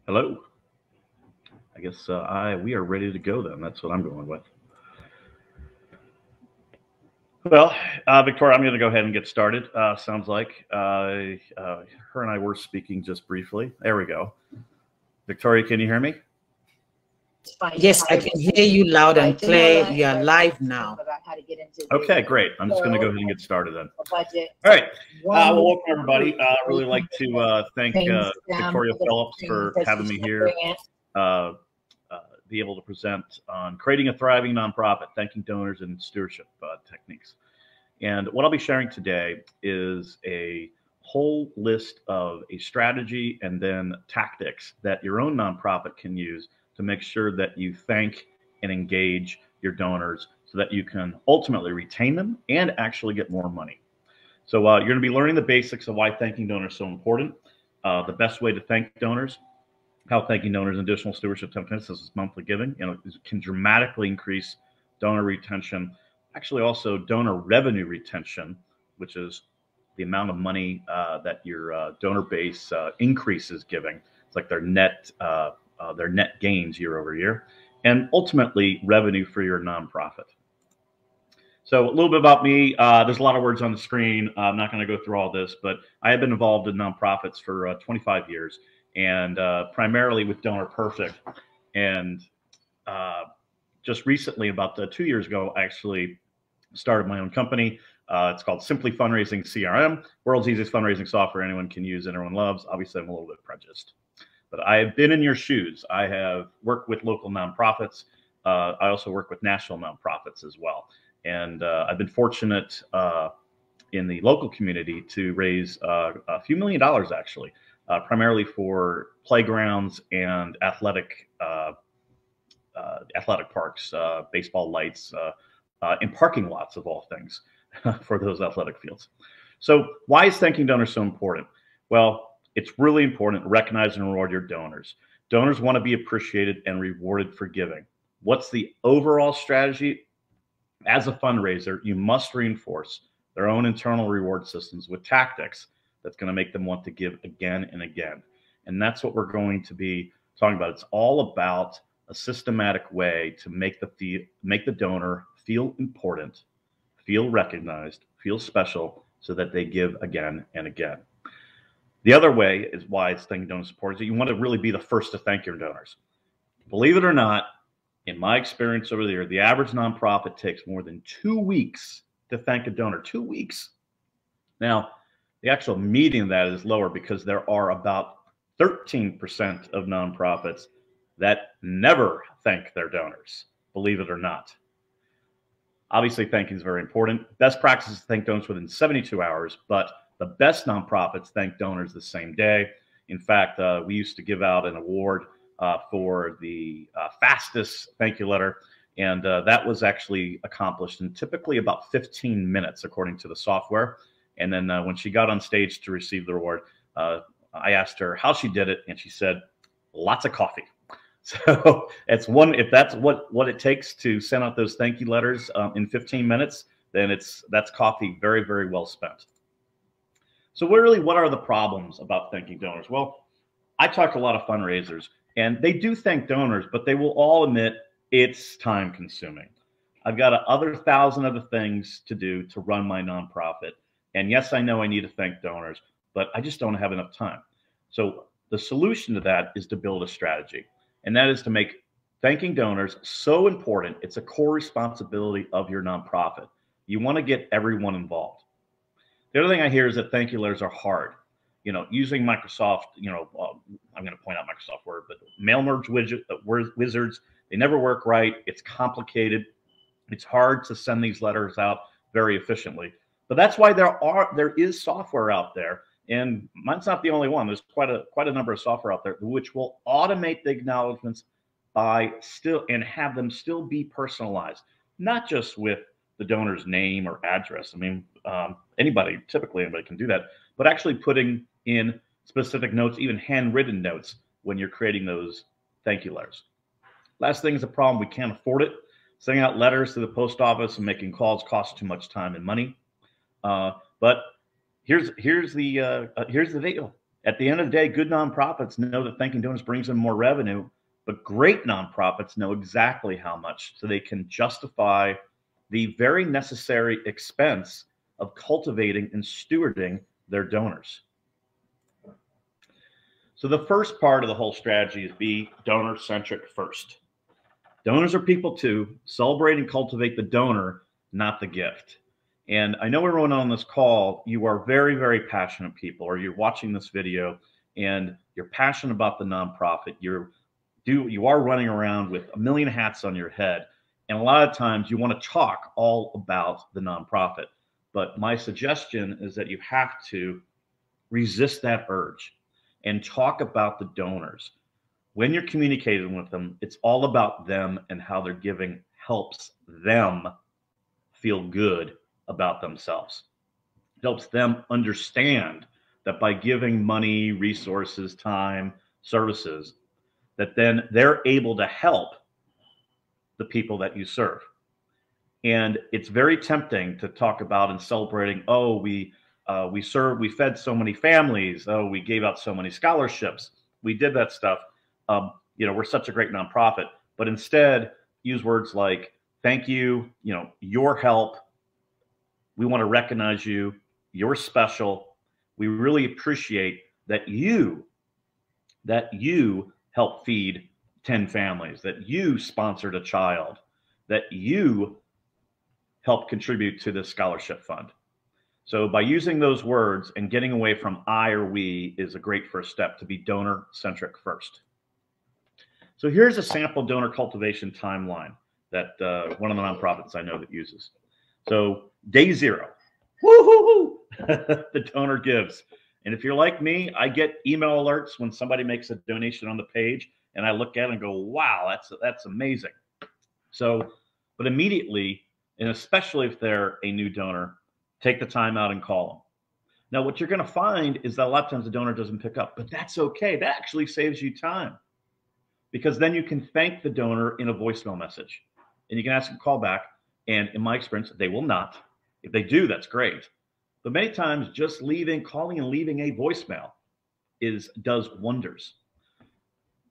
Hello. I guess we are ready to go then. That's what I'm going with. Well, Victoria, I'm going to go ahead and get started. Sounds like her and I were speaking just briefly. There we go. Victoria, can you hear me? Yes, I can hear you loud and clear. We are live now. Okay, great. I'm just going to go ahead and get started then. All right. Well, welcome everybody. I really like to thank Victoria Phillips for having me here. Be able to present on creating a thriving nonprofit, thanking donors, and stewardship techniques. And what I'll be sharing today is a whole list of a strategy and then tactics that your own nonprofit can use to make sure that you thank and engage your donors so that you can ultimately retain them and actually get more money. So you're going to be learning the basics of why thanking donors is so important, the best way to thank donors, how thanking donors and additional stewardship techniques, this is monthly giving, can dramatically increase donor retention. Actually, also donor revenue retention, which is the amount of money that your donor base increases giving. It's like their net gains year over year, and ultimately revenue for your nonprofit. So a little bit about me. There's a lot of words on the screen. I'm not going to go through all this, but I have been involved in nonprofits for 25 years. And primarily with Donor Perfect. And just recently, about 2 years ago, I actually started my own company. It's called Simply Fundraising CRM, world's easiest fundraising software anyone can use and everyone loves. Obviously, I'm a little bit prejudiced. But I have been in your shoes. I have worked with local nonprofits. I also work with national nonprofits as well. And I've been fortunate in the local community to raise a few $1 million, actually. Primarily for playgrounds and athletic parks, baseball lights, and parking lots of all things for those athletic fields. So why is thanking donors so important? Well, it's really important to recognize and reward your donors. Donors want to be appreciated and rewarded for giving. What's the overall strategy? As a fundraiser, you must reinforce their own internal reward systems with tactics that's going to make them want to give again and again. And that's what we're going to be talking about. It's all about a systematic way to make the donor feel important, feel recognized, feel special, so that they give again and again. The other way is why it's thanking donor support is that you want to really be the first to thank your donors. Believe it or not, in my experience over the year, the average nonprofit takes more than 2 weeks to thank a donor. 2 weeks. Now, the actual median of that is lower because there are about 13% of nonprofits that never thank their donors, believe it or not. Obviously, thanking is very important. Best practice is to thank donors within 72 hours, but the best nonprofits thank donors the same day. In fact, we used to give out an award for the fastest thank you letter, and that was actually accomplished in typically about 15 minutes, according to the software. And then when she got on stage to receive the reward, I asked her how she did it, and she said, lots of coffee. So if that's what it takes to send out those thank you letters in 15 minutes, then that's coffee very, very well spent. So what are the problems about thanking donors? Well, I talk to a lot of fundraisers, and they do thank donors, but they will all admit it's time consuming. I've got other 1,000 other things to do to run my nonprofit. And yes, I know I need to thank donors, but I just don't have enough time. So the solution to that is to build a strategy. And that is to make thanking donors so important. It's a core responsibility of your nonprofit. You want to get everyone involved. The other thing I hear is that thank you letters are hard. Using Microsoft, I'm going to point out Microsoft Word, but mail merge wizards, they never work right. It's complicated. It's hard to send these letters out very efficiently. But that's why there is software out there, and mine's not the only one. There's quite a number of software out there which will automate the acknowledgments and have them still be personalized, not just with the donor's name or address. I mean, typically anybody can do that, but actually putting in specific notes, even handwritten notes, when you're creating those thank you letters. Last thing is a problem. We can't afford it. Sending out letters to the post office and making calls costs too much time and money. But here's the deal. At the end of the day, good nonprofits know that thanking donors brings in more revenue, but great nonprofits know exactly how much, so they can justify the very necessary expense of cultivating and stewarding their donors. So the first part of the whole strategy is be donor-centric first. Donors are people too. Celebrate and cultivate the donor, not the gift. And I know everyone on this call, you are very, very passionate people, or you're watching this video and you're passionate about the nonprofit. You are running around with a million hats on your head. And a lot of times you want to talk all about the nonprofit. But my suggestion is that you have to resist that urge and talk about the donors. When you're communicating with them, it's all about them, and how they're giving helps them feel good about themselves. It helps them understand that by giving money, resources, time, services, that then they're able to help the people that you serve. And it's very tempting to talk about and celebrating, oh, we fed so many families, oh, we gave out so many scholarships, we did that stuff. We're such a great nonprofit, but instead use words like, thank you, your help. We want to recognize you. You're special. We really appreciate that you help feed 10 families, that you sponsored a child, that you help contribute to this scholarship fund. So by using those words and getting away from I or we is a great first step to be donor-centric first. So here's a sample donor cultivation timeline that one of the nonprofits I know that uses. So day 0, woo-hoo-hoo, the donor gives. And if you're like me, I get email alerts when somebody makes a donation on the page, and I look at it and go, wow, that's amazing. So, but immediately, and especially if they're a new donor, take the time out and call them. Now, what you're going to find is that a lot of times the donor doesn't pick up, but that's okay. That actually saves you time, because then you can thank the donor in a voicemail message, and you can ask them to call back. And in my experience, they will not. If they do, that's great. But many times just calling and leaving a voicemail does wonders.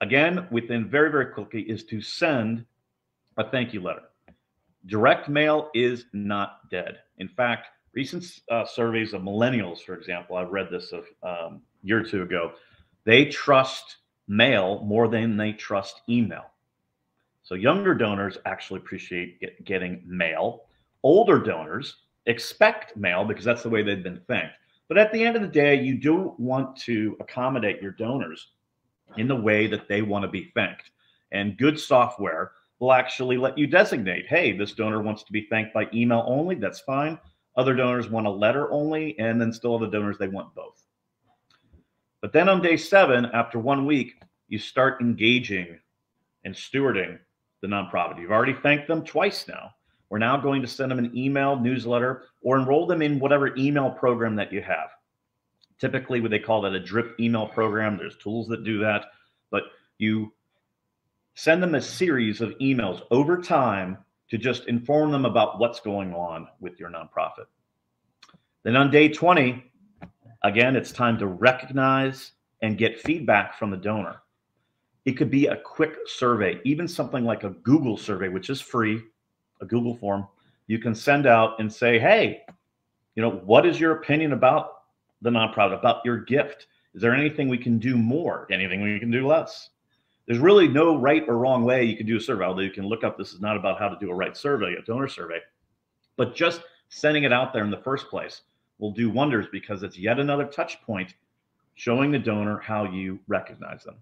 Again, within very, very quickly is to send a thank you letter. Direct mail is not dead. In fact, recent surveys of millennials, for example, I've read this a year or two ago, they trust mail more than they trust email. So younger donors actually appreciate getting mail. Older donors expect mail because that's the way they've been thanked. But at the end of the day, you do want to accommodate your donors in the way that they want to be thanked. And good software will actually let you designate, hey, this donor wants to be thanked by email only. That's fine. Other donors want a letter only, and then still other donors, they want both. But then on day 7, after 1 week, you start engaging and stewarding the nonprofit. You've already thanked them twice now. We're now going to send them an email, newsletter, or enroll them in whatever email program that you have. Typically, they call that a drip email program. There's tools that do that, but you send them a series of emails over time to just inform them about what's going on with your nonprofit. Then on day 20, again, it's time to recognize and get feedback from the donor. It could be a quick survey, even something like a Google survey, which is free, a Google form. You can send out and say, hey, what is your opinion about the nonprofit, about your gift? Is there anything we can do more? Anything we can do less? There's really no right or wrong way you can do a survey, although you can look up, this is not about how to do a right survey, a donor survey, but just sending it out there in the first place will do wonders, because it's yet another touch point showing the donor how you recognize them.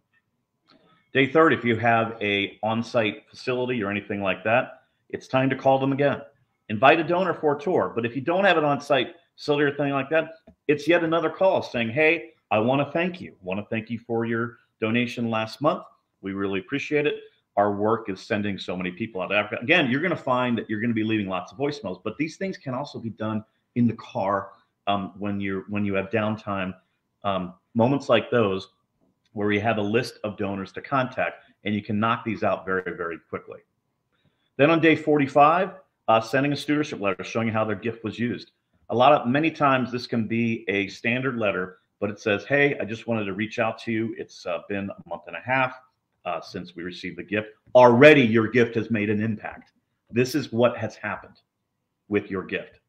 Day 30, if you have a on-site facility or anything like that, it's time to call them again. Invite a donor for a tour. But if you don't have an on-site facility or anything like that, it's yet another call saying, hey, I want to thank you. For your donation last month. We really appreciate it. Our work is sending so many people out of Africa. Again, you're going to find that you're going to be leaving lots of voicemails, but these things can also be done in the car when you have downtime. Moments like those where you have a list of donors to contact, and you can knock these out very, very quickly. Then on day 45, sending a stewardship letter showing how their gift was used. Many times this can be a standard letter but it says, hey, I just wanted to reach out to you. It's been a month and a half since we received the gift. Already your gift has made an impact. This is what has happened with your gift.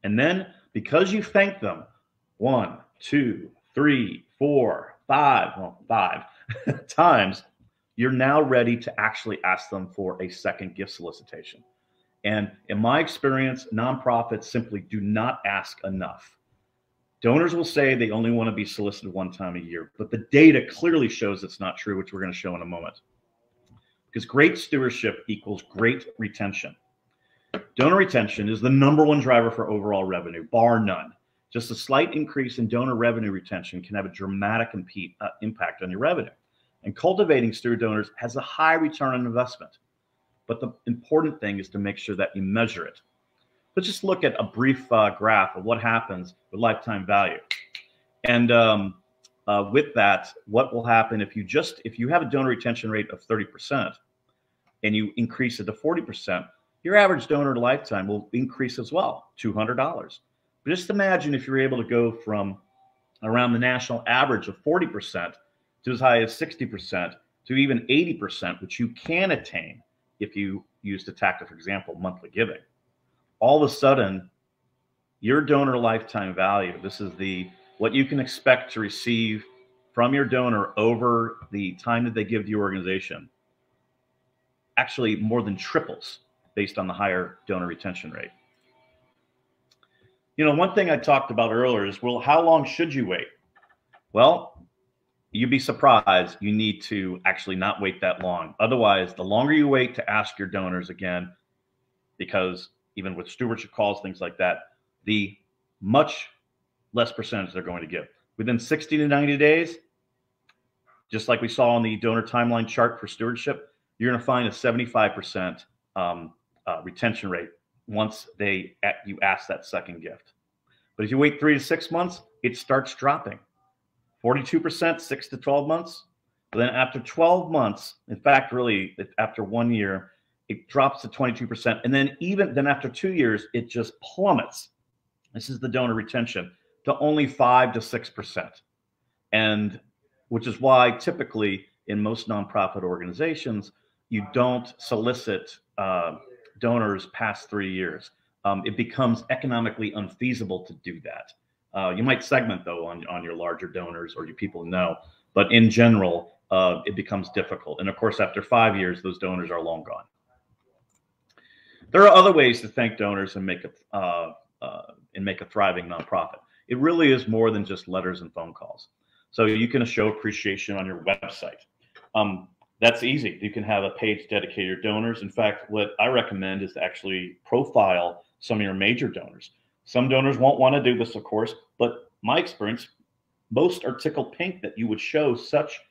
And then because you thank them 1, 2, 3, 4, 5, well, 5 times, you're now ready to actually ask them for a second gift solicitation. And in my experience, nonprofits simply do not ask enough. Donors will say they only want to be solicited 1 time a year, but the data clearly shows it's not true, which we're going to show in a moment. Because great stewardship equals great retention. Donor retention is the #1 driver for overall revenue, bar none. Just a slight increase in donor revenue retention can have a dramatic impact on your revenue. And cultivating steward donors has a high return on investment. But the important thing is to make sure that you measure it. Let's just look at a brief graph of what happens with lifetime value. And with that, what will happen if you have a donor retention rate of 30% and you increase it to 40%, your average donor lifetime will increase as well, $200. But just imagine if you're able to go from around the national average of 40% to as high as 60% to even 80%, which you can attain if you use the tactic, for example, monthly giving. All of a sudden, your donor lifetime value, this is what you can expect to receive from your donor over the time that they give to your organization, actually more than triples based on the higher donor retention rate. You know, one thing I talked about earlier is, well, how long should you wait? Well, you'd be surprised. You need to actually not wait that long. Otherwise, the longer you wait to ask your donors again, because even with stewardship calls, things like that, the much less percentage they're going to give. Within 60 to 90 days, just like we saw on the donor timeline chart for stewardship, you're going to find a 75% retention rate once you ask that second gift. But if you wait 3 to 6 months, it starts dropping. 42%, 6 to 12 months. But then after 12 months, in fact, really after 1 year, it drops to 22%. And then after 2 years, it just plummets. This is the donor retention to only 5 to 6%. And which is why typically in most nonprofit organizations, you don't solicit donors past 3 years. It becomes economically unfeasible to do that. You might segment though on your larger donors or your people who know, but in general, it becomes difficult. And of course, after 5 years, those donors are long gone. There are other ways to thank donors and make a thriving nonprofit. It really is more than just letters and phone calls. So you can show appreciation on your website. That's easy. You can have a page dedicated to donors. In fact, what I recommend is to actually profile some of your major donors. Some donors won't want to do this, of course, but my experience, most are tickled pink that you would show such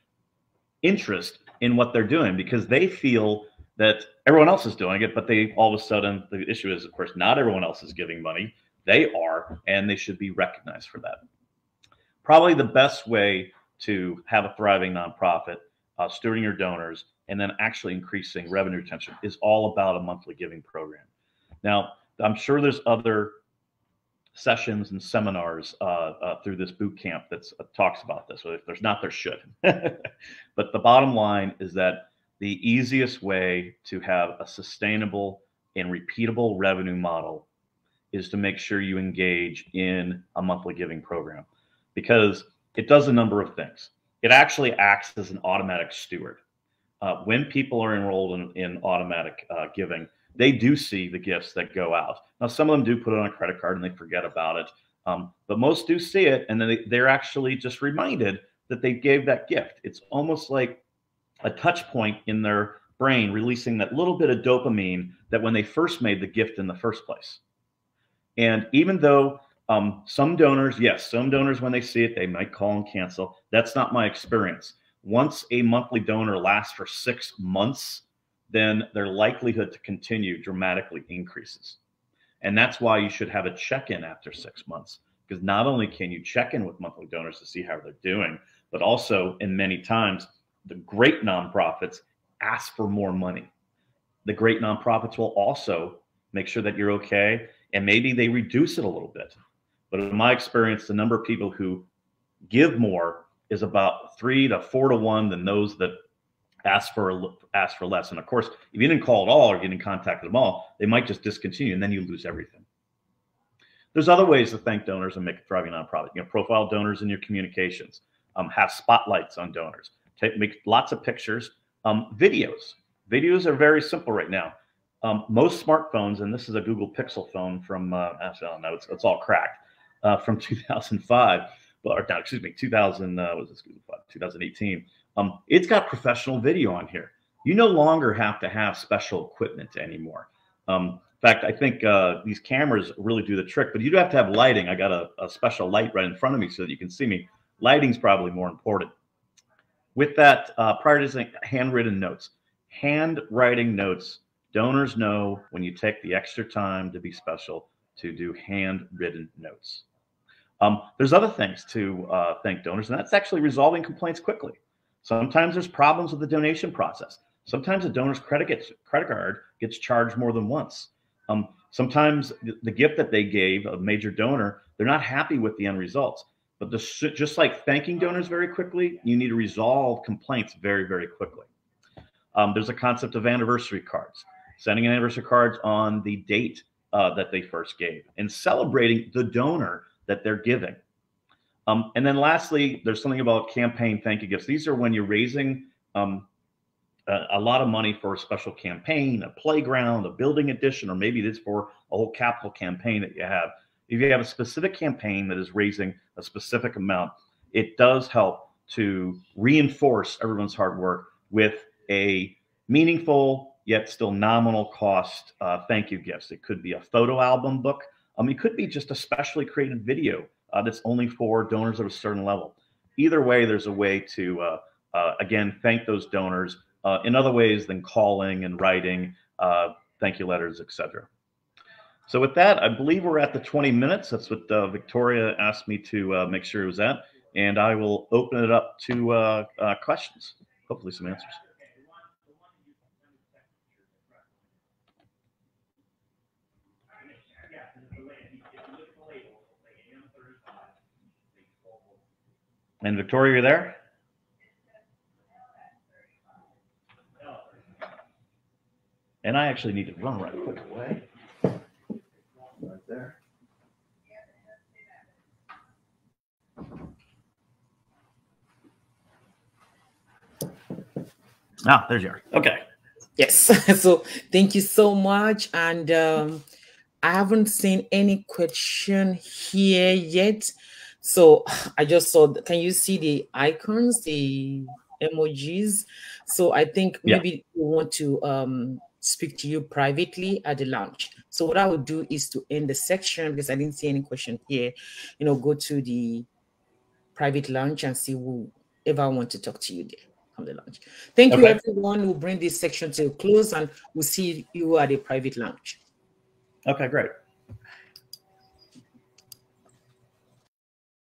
interest in what they're doing because they feel that everyone else is doing it, but they all of a sudden, the issue is, of course, not everyone else is giving money. They are, and they should be recognized for that. Probably the best way to have a thriving nonprofit, stewarding your donors, and then actually increasing revenue retention is all about a monthly giving program. Now, I'm sure there's other sessions and seminars through this boot camp that talks about this. So if there's not, there should. But the bottom line is that the easiest way to have a sustainable and repeatable revenue model is to make sure you engage in a monthly giving program because it does a number of things. It actually acts as an automatic steward. When people are enrolled in automatic giving, they do see the gifts that go out. Now, some of them do put it on a credit card and they forget about it, but most do see it, and then they're actually just reminded that they gave that gift. It's almost like a touch point in their brain, releasing that little bit of dopamine that when they first made the gift in the first place. And even though some donors, yes, some donors, when they see it, they might call and cancel. That's not my experience. Once a monthly donor lasts for 6 months, then their likelihood to continue dramatically increases. And that's why you should have a check-in after 6 months, because not only can you check in with monthly donors to see how they're doing, but also, in many times, the great nonprofits ask for more money. The great nonprofits will also make sure that you're okay, and maybe they reduce it a little bit. But in my experience, the number of people who give more is about 3 to 4 to 1 than those that ask for less. And of course, if you didn't call at all or you didn't contact them all, they might just discontinue, and then you lose everything. There's other ways to thank donors and make a thriving nonprofit. Profile donors in your communications. Have spotlights on donors. Make lots of pictures. Videos. Videos are very simple right now. Most smartphones, and this is a Google Pixel phone from, actually, I don't know, it's all cracked, from 2005, or no, excuse me, 2018. It's got professional video on here. You no longer have to have special equipment anymore. In fact, I think these cameras really do the trick, but you do have to have lighting. I got a special light right in front of me so that you can see me. Lighting's probably more important. With that, prioritizing handwritten notes. Handwriting notes. Donors know when you take the extra time to be special to do handwritten notes. There's other things to thank donors, and that's actually resolving complaints quickly. Sometimes there's problems with the donation process. Sometimes a donor's credit card gets charged more than once. Sometimes the gift that they gave a major donor, they're not happy with the end results. But just like thanking donors very quickly, you need to resolve complaints very, very quickly. There's a concept of anniversary cards, sending anniversary cards on the date that they first gave, and celebrating the donor that they're giving. And then lastly, there's something about campaign thank you gifts. These are when you're raising a lot of money for a special campaign, a playground, a building addition, or maybe it is for a whole capital campaign that you have. If you have a specific campaign that is raising a specific amount, it does help to reinforce everyone's hard work with a meaningful yet still nominal cost thank you gifts. It could be a photo album book. It could be just a specially created video that's only for donors at a certain level. Either way, there's a way to, again, thank those donors in other ways than calling and writing thank you letters, etc. So with that, I believe we're at the 20 minutes. That's what Victoria asked me to make sure it was at. And I will open it up to questions, hopefully some answers. And Victoria, you're there? And I actually need to run right quick away. Right there. Ah, there's yours. Okay. Yes. So thank you so much. And I haven't seen any question here yet. So I just saw, can you see the icons, the emojis? So I think maybe we want to speak to you privately at the launch. So what I would do is to end the section, because I didn't see any question here, go to the private launch and see whoever want to talk to you there on the launch. Thank you, everyone. We'll bring this section to a close, and we'll see you at a private launch. Okay, great.